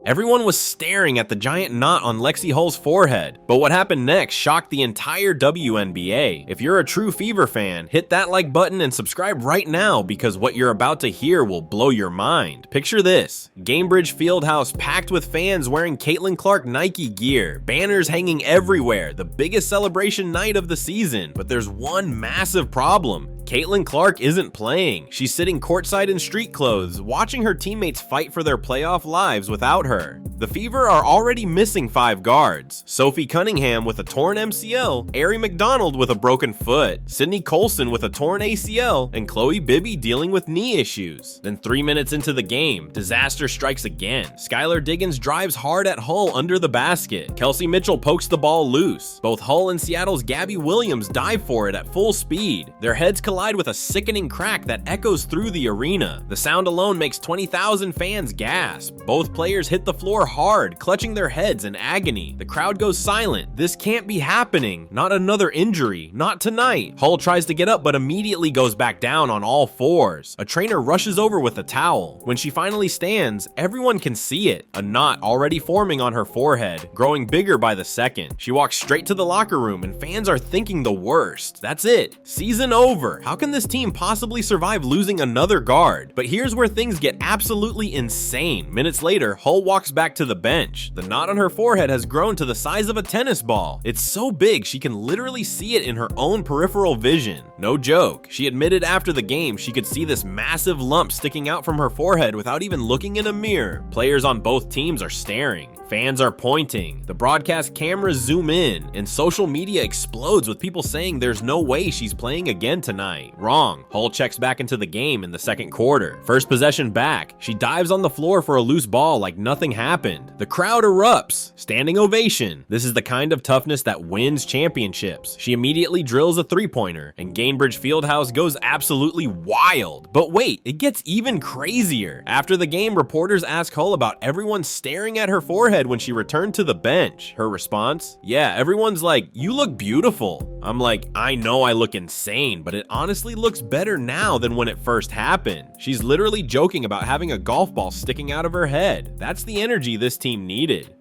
Everyone was staring at the giant knot on Lexie Hull's forehead, but what happened next shocked the entire WNBA. If you're a true Fever fan, hit that like button and subscribe right now because what you're about to hear will blow your mind. Picture this: Gainbridge Fieldhouse packed with fans wearing Caitlin Clark Nike gear, banners hanging everywhere, the biggest celebration night of the season. But there's one massive problem. Caitlin Clark isn't playing. She's sitting courtside in street clothes, watching her teammates fight for their playoff lives without her. The Fever are already missing 5 guards: Sophie Cunningham with a torn MCL, Ari McDonald with a broken foot, Sydney Colson with a torn ACL, and Chloe Bibby dealing with knee issues. Then 3 minutes into the game, disaster strikes again. Skylar Diggins drives hard at Hull under the basket. Kelsey Mitchell pokes the ball loose. Both Hull and Seattle's Gabby Williams dive for it at full speed. Their heads collide with a sickening crack that echoes through the arena. The sound alone makes 20,000 fans gasp. Both players hit the floor hard, clutching their heads in agony. The crowd goes silent. This can't be happening. Not another injury. Not tonight. Hull tries to get up but immediately goes back down on all fours. A trainer rushes over with a towel. When she finally stands, everyone can see it. A knot already forming on her forehead, growing bigger by the second. She walks straight to the locker room and fans are thinking the worst. That's it. Season over. How can this team possibly survive losing another guard? But here's where things get absolutely insane. Minutes later, Hull walks back to the bench. The knot on her forehead has grown to the size of a tennis ball. It's so big she can literally see it in her own peripheral vision. No joke. She admitted after the game she could see this massive lump sticking out from her forehead without even looking in a mirror. Players on both teams are staring. Fans are pointing. The broadcast cameras zoom in, and social media explodes with people saying there's no way she's playing again tonight. Wrong. Hull checks back into the game in the second quarter. First possession back. She dives on the floor for a loose ball like nothing happened. The crowd erupts. Standing ovation. This is the kind of toughness that wins championships. She immediately drills a three-pointer, and Gainbridge Fieldhouse goes absolutely wild. But wait, it gets even crazier. After the game, reporters ask Hull about everyone staring at her forehead when she returned to the bench. Her response? Yeah, everyone's like, "You look beautiful." I'm like, I know I look insane, but it honestly looks better now than when it first happened. She's literally joking about having a golf ball sticking out of her head. That's the energy this team needed.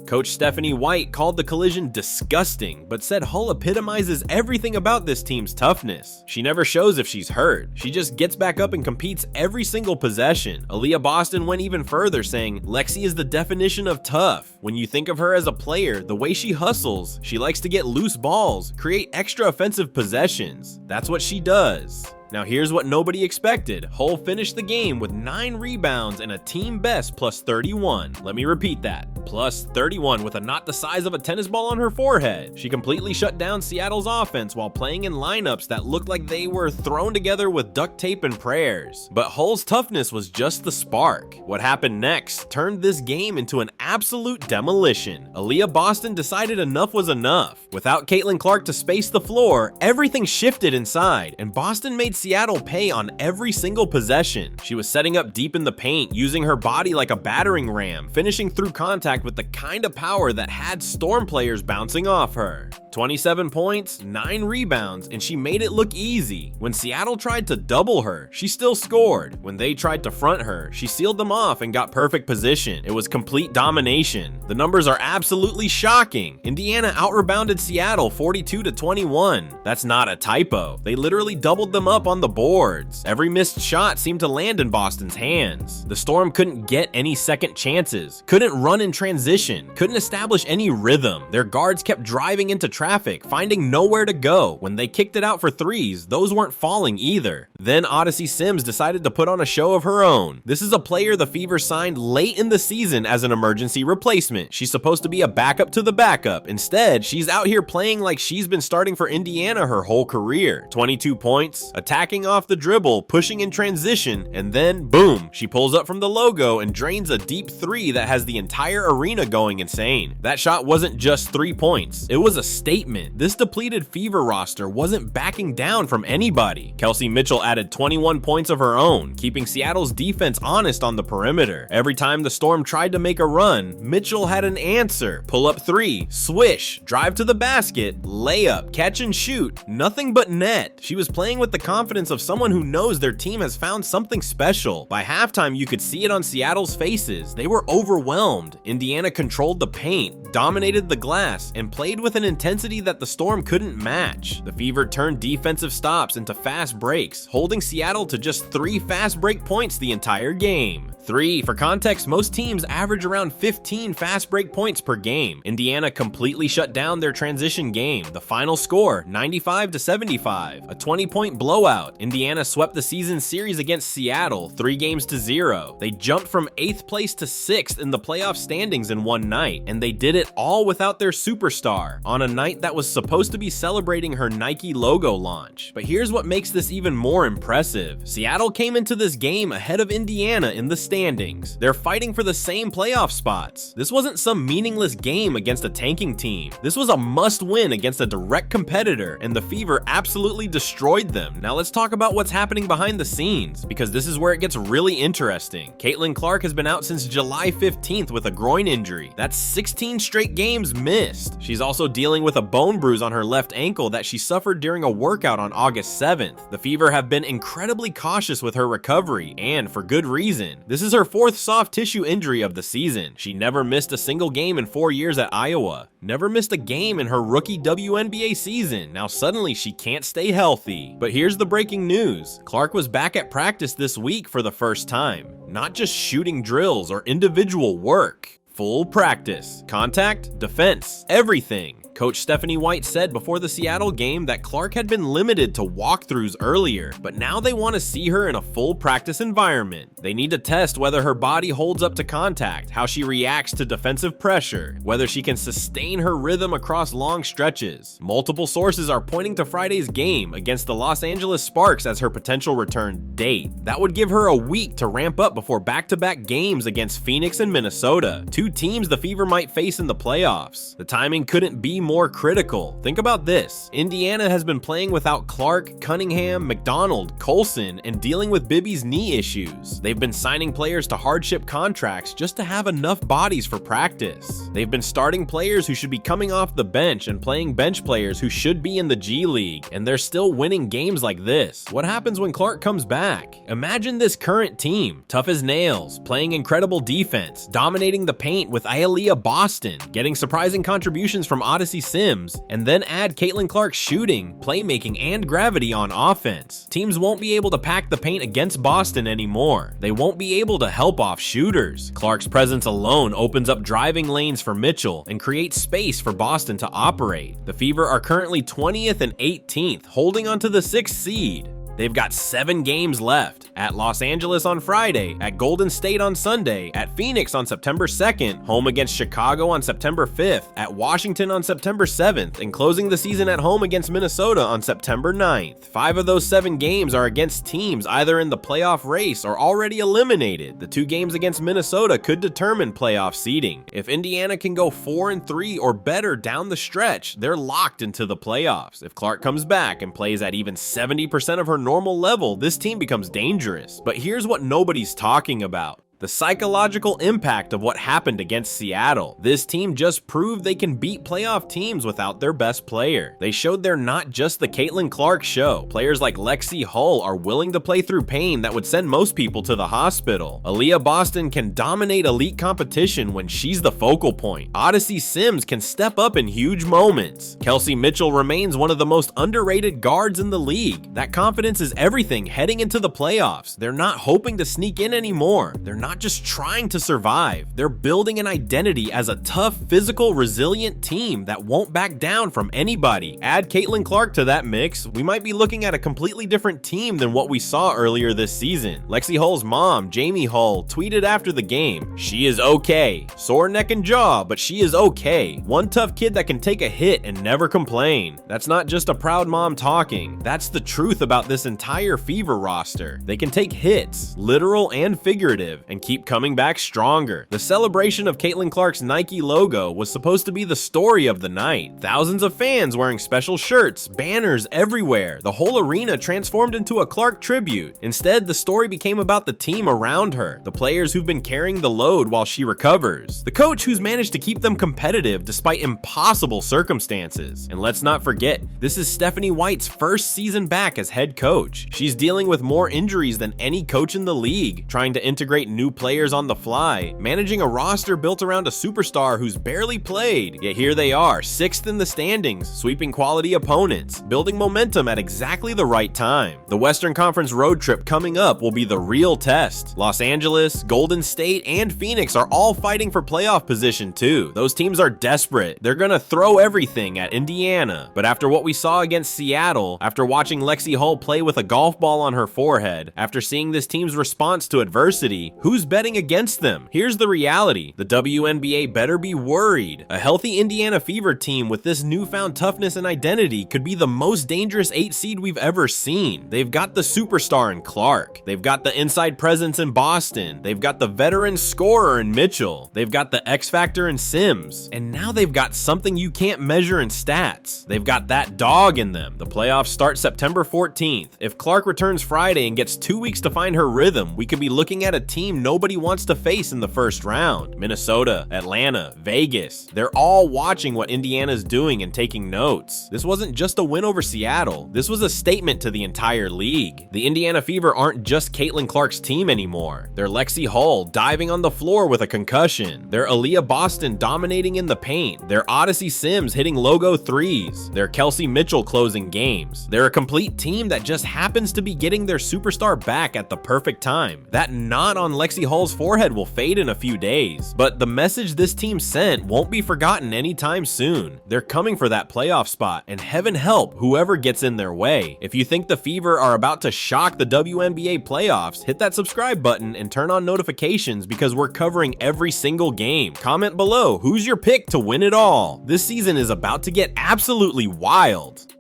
Coach Stephanie White called the collision disgusting, but said Hull epitomizes everything about this team's toughness. She never shows if she's hurt. She just gets back up and competes every single possession. Aaliyah Boston went even further, saying, "Lexie is the definition of tough. When you think of her as a player, the way she hustles, she likes to get loose balls, create extra offensive possessions. That's what she does." Now here's what nobody expected. Hull finished the game with 9 rebounds and a team best plus 31. Let me repeat that. Plus 31 with a knot the size of a tennis ball on her forehead. She completely shut down Seattle's offense while playing in lineups that looked like they were thrown together with duct tape and prayers. But Hull's toughness was just the spark. What happened next turned this game into an absolute demolition. Aaliyah Boston decided enough was enough. Without Caitlin Clark to space the floor, everything shifted inside, and Boston made Seattle pay on every single possession. She was setting up deep in the paint, using her body like a battering ram, finishing through contact with the kind of power that had Storm players bouncing off her. 27 points, 9 rebounds, and she made it look easy. When Seattle tried to double her, she still scored. When they tried to front her, she sealed them off and got perfect position. It was complete domination. The numbers are absolutely shocking. Indiana out-rebounded Seattle 42-21. That's not a typo. They literally doubled them up on the boards. Every missed shot seemed to land in Boston's hands. The Storm couldn't get any second chances, couldn't run in transition, couldn't establish any rhythm. Their guards kept driving into traffic, finding nowhere to go. When they kicked it out for threes, those weren't falling either. Then Odyssey Sims decided to put on a show of her own. This is a player the Fever signed late in the season as an emergency replacement. She's supposed to be a backup to the backup. Instead, she's out here playing like she's been starting for Indiana her whole career. 22 points, attacking off the dribble, pushing in transition, and then boom, she pulls up from the logo and drains a deep three that has the entire arena going insane. That shot wasn't just 3 points, it was a statement. This depleted Fever roster wasn't backing down from anybody. Kelsey Mitchell added 21 points of her own, keeping Seattle's defense honest on the perimeter. Every time the Storm tried to make a run, Mitchell had an answer. Pull up three, swish, drive to the basket, layup, catch and shoot, nothing but net. She was playing with the confidence of someone who knows their team has found something special. By halftime, you could see it on Seattle's faces. They were overwhelmed. Indiana controlled the paint, dominated the glass, and played with an intensity that the Storm couldn't match. The Fever turned defensive stops into fast breaks, holding Seattle to just 3 fast break points the entire game. 3. For context, most teams average around 15 fast break points per game. Indiana completely shut down their transition game. The final score, 95-75, a 20-point blowout. Indiana swept the season series against Seattle, 3-0. They jumped from 8th place to 6th in the playoff standings in one night, and they did it all without their superstar, on a night that was supposed to be celebrating her Nike logo launch. But here's what makes this even more impressive. Seattle came into this game ahead of Indiana in the standings. They're fighting for the same playoff spots. This wasn't some meaningless game against a tanking team. This was a must-win against a direct competitor, and the Fever absolutely destroyed them. Now let's talk about what's happening behind the scenes, because this is where it gets really interesting. Caitlin Clark has been out since July 15th with a groin injury. That's 16 straight games missed. She's also dealing with a bone bruise on her left ankle that she suffered during a workout on August 7th. The Fever have been incredibly cautious with her recovery, and for good reason. This is her 4th soft tissue injury of the season. She never missed a single game in 4 years at Iowa. Never missed a game in her rookie WNBA season. Now suddenly she can't stay healthy. But here's the breaking news. Clark was back at practice this week for the first time. Not just shooting drills or individual work. Full practice, contact, defense, everything. Coach Stephanie White said before the Seattle game that Clark had been limited to walkthroughs earlier, but now they want to see her in a full practice environment. They need to test whether her body holds up to contact, how she reacts to defensive pressure, whether she can sustain her rhythm across long stretches. Multiple sources are pointing to Friday's game against the Los Angeles Sparks as her potential return date. That would give her a week to ramp up before back-to-back games against Phoenix and Minnesota, 2 teams the Fever might face in the playoffs. The timing couldn't be more critical. Think about this. Indiana has been playing without Clark, Cunningham, McDonald, Colson, and dealing with Bibby's knee issues. They've been signing players to hardship contracts just to have enough bodies for practice. They've been starting players who should be coming off the bench and playing bench players who should be in the G League, and they're still winning games like this. What happens when Clark comes back? Imagine this current team, tough as nails, playing incredible defense, dominating the paint with Aaliyah Boston, getting surprising contributions from Odyssey Sims, and then add Caitlin Clark's shooting, playmaking, and gravity on offense. Teams won't be able to pack the paint against Boston anymore. They won't be able to help off shooters. Clark's presence alone opens up driving lanes for Mitchell and creates space for Boston to operate. The Fever are currently 20th and 18th, holding onto the 6th seed. They've got 7 games left. At Los Angeles on Friday, at Golden State on Sunday, at Phoenix on September 2nd, home against Chicago on September 5th, at Washington on September 7th, and closing the season at home against Minnesota on September 9th. 5 of those 7 games are against teams either in the playoff race or already eliminated. The 2 games against Minnesota could determine playoff seeding. If Indiana can go 4-3 or better down the stretch, they're locked into the playoffs. If Clark comes back and plays at even 70% of her normal level, this team becomes dangerous. But here's what nobody's talking about. The psychological impact of what happened against Seattle. This team just proved they can beat playoff teams without their best player. They showed they're not just the Caitlin Clark show. Players like Lexie Hull are willing to play through pain that would send most people to the hospital. Aaliyah Boston can dominate elite competition when she's the focal point. Odyssey Sims can step up in huge moments. Kelsey Mitchell remains one of the most underrated guards in the league. That confidence is everything heading into the playoffs. They're not hoping to sneak in anymore. They're not just trying to survive. They're building an identity as a tough, physical, resilient team that won't back down from anybody. Add Caitlin Clark to that mix, we might be looking at a completely different team than what we saw earlier this season. Lexie Hull's mom, Jamie Hull, tweeted after the game, "She is okay. Sore neck and jaw, but she is okay. One tough kid that can take a hit and never complain." That's not just a proud mom talking. That's the truth about this entire Fever roster. They can take hits, literal and figurative, and and keep coming back stronger. The celebration of Caitlin Clark's Nike logo was supposed to be the story of the night. Thousands of fans wearing special shirts, banners everywhere. The whole arena transformed into a Clark tribute. Instead, the story became about the team around her, the players who've been carrying the load while she recovers, the coach who's managed to keep them competitive despite impossible circumstances. And let's not forget, this is Stephanie White's first season back as head coach. She's dealing with more injuries than any coach in the league, trying to integrate new players on the fly, managing a roster built around a superstar who's barely played. Yet here they are, 6th in the standings, sweeping quality opponents, building momentum at exactly the right time. The Western Conference road trip coming up will be the real test. Los Angeles, Golden State, and Phoenix are all fighting for playoff position too. Those teams are desperate. They're gonna throw everything at Indiana. But after what we saw against Seattle, after watching Lexie Hull play with a golf ball on her forehead, after seeing this team's response to adversity, who's betting against them? Here's the reality. The WNBA better be worried. A healthy Indiana Fever team with this newfound toughness and identity could be the most dangerous 8 seed we've ever seen. They've got the superstar in Clark. They've got the inside presence in Boston. They've got the veteran scorer in Mitchell. They've got the X factor in Sims. And now they've got something you can't measure in stats. They've got that dog in them. The playoffs start September 14th. If Clark returns Friday and gets 2 weeks to find her rhythm, we could be looking at a team nobody wants to face in the first round. Minnesota, Atlanta, Vegas. They're all watching what Indiana's doing and taking notes. This wasn't just a win over Seattle. This was a statement to the entire league. The Indiana Fever aren't just Caitlin Clark's team anymore. They're Lexie Hull diving on the floor with a concussion. They're Aaliyah Boston dominating in the paint. They're Odyssey Sims hitting logo threes. They're Kelsey Mitchell closing games. They're a complete team that just happens to be getting their superstar back at the perfect time. That knot on Lexie Hull's forehead will fade in a few days, but the message this team sent won't be forgotten anytime soon. They're coming for that playoff spot, and heaven help whoever gets in their way. If you think the Fever are about to shock the WNBA playoffs, hit that subscribe button and turn on notifications because we're covering every single game. Comment below, who's your pick to win it all? This season is about to get absolutely wild.